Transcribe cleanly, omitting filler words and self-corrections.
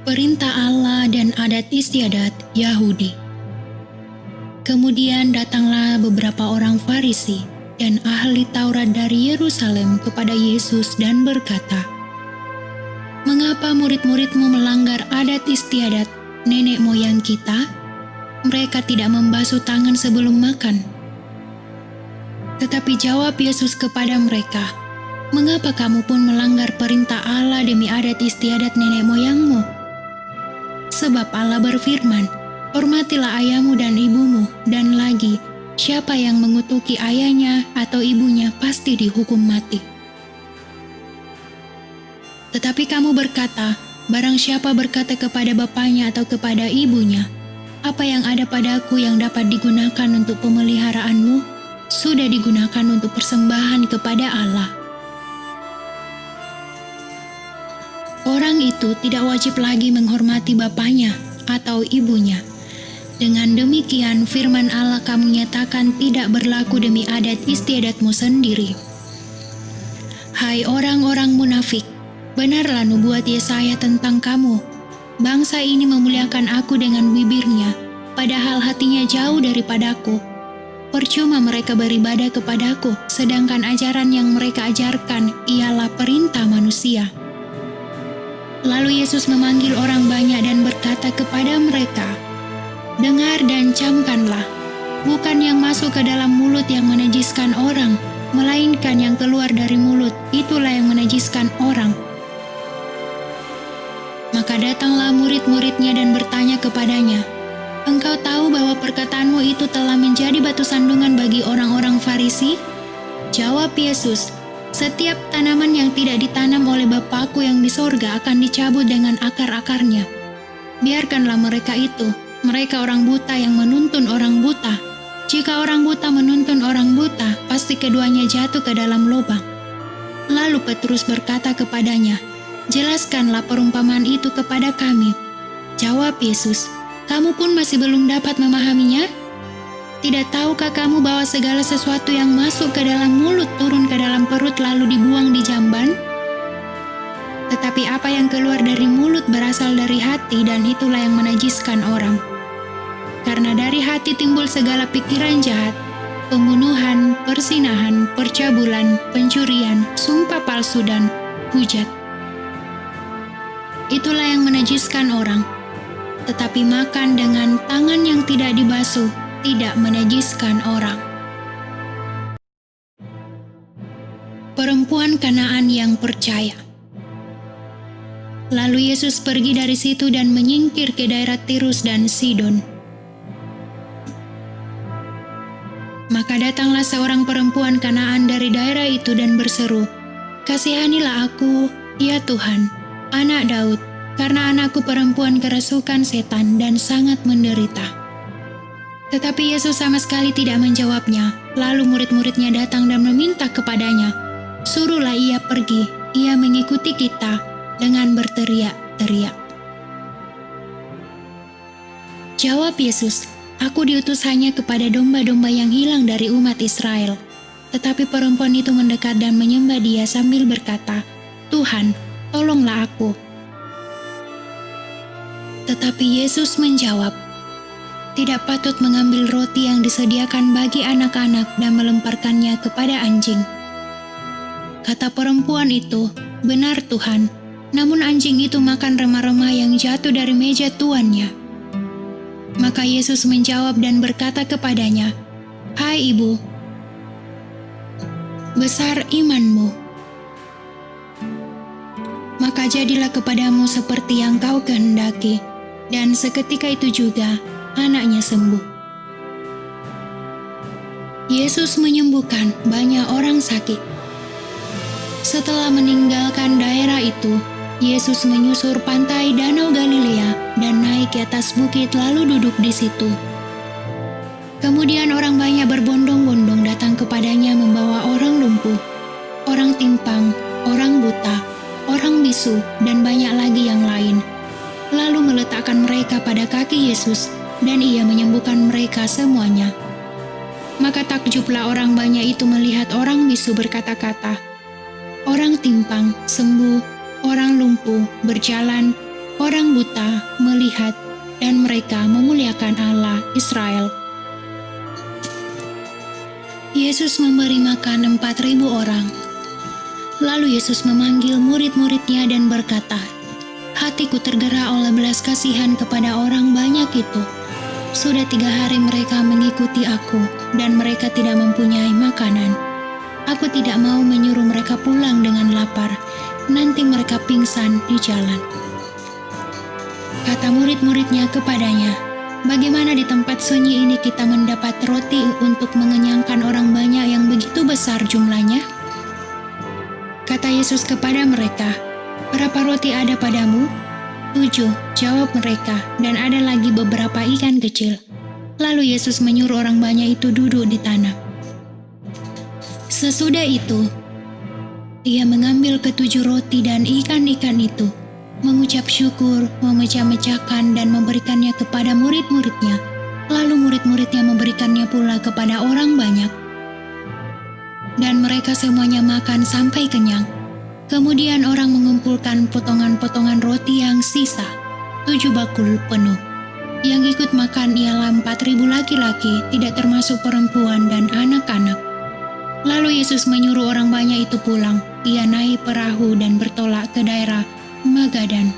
Perintah Allah dan adat istiadat Yahudi. Kemudian datanglah beberapa orang Farisi dan ahli Taurat dari Yerusalem kepada Yesus dan berkata, "Mengapa murid-muridmu melanggar adat istiadat nenek moyang kita? Mereka tidak membasuh tangan sebelum makan." Tetapi jawab Yesus kepada mereka, "Mengapa kamu pun melanggar perintah Allah demi adat istiadat nenek moyangmu? Sebab Allah berfirman, hormatilah ayahmu dan ibumu, dan lagi, siapa yang mengutuki ayahnya atau ibunya pasti dihukum mati. Tetapi kamu berkata, barang siapa berkata kepada bapaknya atau kepada ibunya, apa yang ada padaku yang dapat digunakan untuk pemeliharaanmu, sudah digunakan untuk persembahan kepada Allah. Orang itu tidak wajib lagi menghormati bapaknya atau ibunya. Dengan demikian firman Allah kamu nyatakan tidak berlaku demi adat istiadatmu sendiri. Hai orang-orang munafik, benarlah nubuat Yesaya tentang kamu. Bangsa ini memuliakan aku dengan bibirnya, padahal hatinya jauh daripadaku. Percuma mereka beribadah kepadaku, sedangkan ajaran yang mereka ajarkan ialah perintah manusia." Lalu Yesus memanggil orang banyak dan berkata kepada mereka, "Dengar dan camkanlah, bukan yang masuk ke dalam mulut yang menajiskan orang, melainkan yang keluar dari mulut, itulah yang menajiskan orang." Maka datanglah murid-muridnya dan bertanya kepadanya, "Engkau tahu bahwa perkataanmu itu telah menjadi batu sandungan bagi orang-orang Farisi?" Jawab Yesus, "Setiap tanaman yang tidak ditanam oleh Bapakku yang di sorga akan dicabut dengan akar-akarnya. Biarkanlah mereka itu, mereka orang buta yang menuntun orang buta. Jika orang buta menuntun orang buta, pasti keduanya jatuh ke dalam lubang." Lalu Petrus berkata kepadanya, "Jelaskanlah perumpamaan itu kepada kami." Jawab Yesus, "Kamu pun masih belum dapat memahaminya? Tidak tahukah kamu bahwa segala sesuatu yang masuk ke dalam mulut turun ke dalam perut lalu dibuang di jamban? Tetapi apa yang keluar dari mulut berasal dari hati, dan itulah yang menajiskan orang. Karena dari hati timbul segala pikiran jahat, pembunuhan, perzinahan, percabulan, pencurian, sumpah palsu, dan hujat. Itulah yang menajiskan orang. Tetapi makan dengan tangan yang tidak dibasuh tidak menajiskan orang." Perempuan Kanaan yang percaya. Lalu Yesus pergi dari situ dan menyingkir ke daerah Tirus dan Sidon. Maka datanglah seorang perempuan Kanaan dari daerah itu dan berseru, "Kasihanilah aku, ya Tuhan, anak Daud, karena anakku perempuan kerasukan setan dan sangat menderita." Tetapi Yesus sama sekali tidak menjawabnya. Lalu murid-muridnya datang dan meminta kepadanya, "Suruhlah ia pergi, ia mengikuti kita," dengan berteriak-teriak. Jawab Yesus, "Aku diutus hanya kepada domba-domba yang hilang dari umat Israel." Tetapi perempuan itu mendekat dan menyembah Dia sambil berkata, "Tuhan, tolonglah aku." Tetapi Yesus menjawab, "Tidak patut mengambil roti yang disediakan bagi anak-anak dan melemparkannya kepada anjing." Kata perempuan itu, "Benar Tuhan, namun anjing itu makan remah-remah yang jatuh dari meja tuannya." Maka Yesus menjawab dan berkata kepadanya, "Hai ibu, besar imanmu. Maka jadilah kepadamu seperti yang kau kehendaki." Dan seketika itu juga anaknya sembuh. Yesus menyembuhkan banyak orang sakit. Setelah meninggalkan daerah itu, Yesus menyusur pantai Danau Galilea dan naik ke atas bukit lalu duduk di situ. Kemudian orang banyak berbondong-bondong datang kepadanya membawa orang lumpuh, orang timpang, orang buta, orang bisu, dan banyak lagi yang lain. Lalu meletakkan mereka pada kaki Yesus, dan Ia menyembuhkan mereka semuanya. Maka takjublah orang banyak itu melihat orang bisu berkata-kata, orang timpang sembuh, Orang lumpuh berjalan, orang buta melihat, dan mereka memuliakan Allah Israel. Yesus memberi makan 4.000 orang. Lalu Yesus memanggil murid-muridnya dan berkata, "Hatiku tergerak oleh belas kasihan kepada orang banyak itu. Sudah 3 hari mereka mengikuti aku, dan mereka tidak mempunyai makanan. Aku tidak mau menyuruh mereka pulang dengan lapar, nanti mereka pingsan di jalan." Kata murid-muridnya kepadanya, "Bagaimana di tempat sunyi ini kita mendapat roti untuk mengenyangkan orang banyak yang begitu besar jumlahnya?" Kata Yesus kepada mereka, "Berapa roti ada padamu?" 7, jawab mereka, dan ada lagi beberapa ikan kecil. Lalu Yesus menyuruh orang banyak itu duduk di tanah. Sesudah itu, Ia mengambil ke-7 roti dan ikan-ikan itu, mengucap syukur, memecah-mecahkan dan memberikannya kepada murid-muridnya. Lalu murid-muridnya memberikannya pula kepada orang banyak. Dan mereka semuanya makan sampai kenyang. Kemudian orang mengumpulkan potongan-potongan roti yang sisa, 7 bakul penuh. Yang ikut makan ialah 4.000 laki-laki, tidak termasuk perempuan dan anak-anak. Lalu Yesus menyuruh orang banyak itu pulang. Ia naik perahu dan bertolak ke daerah Magadan.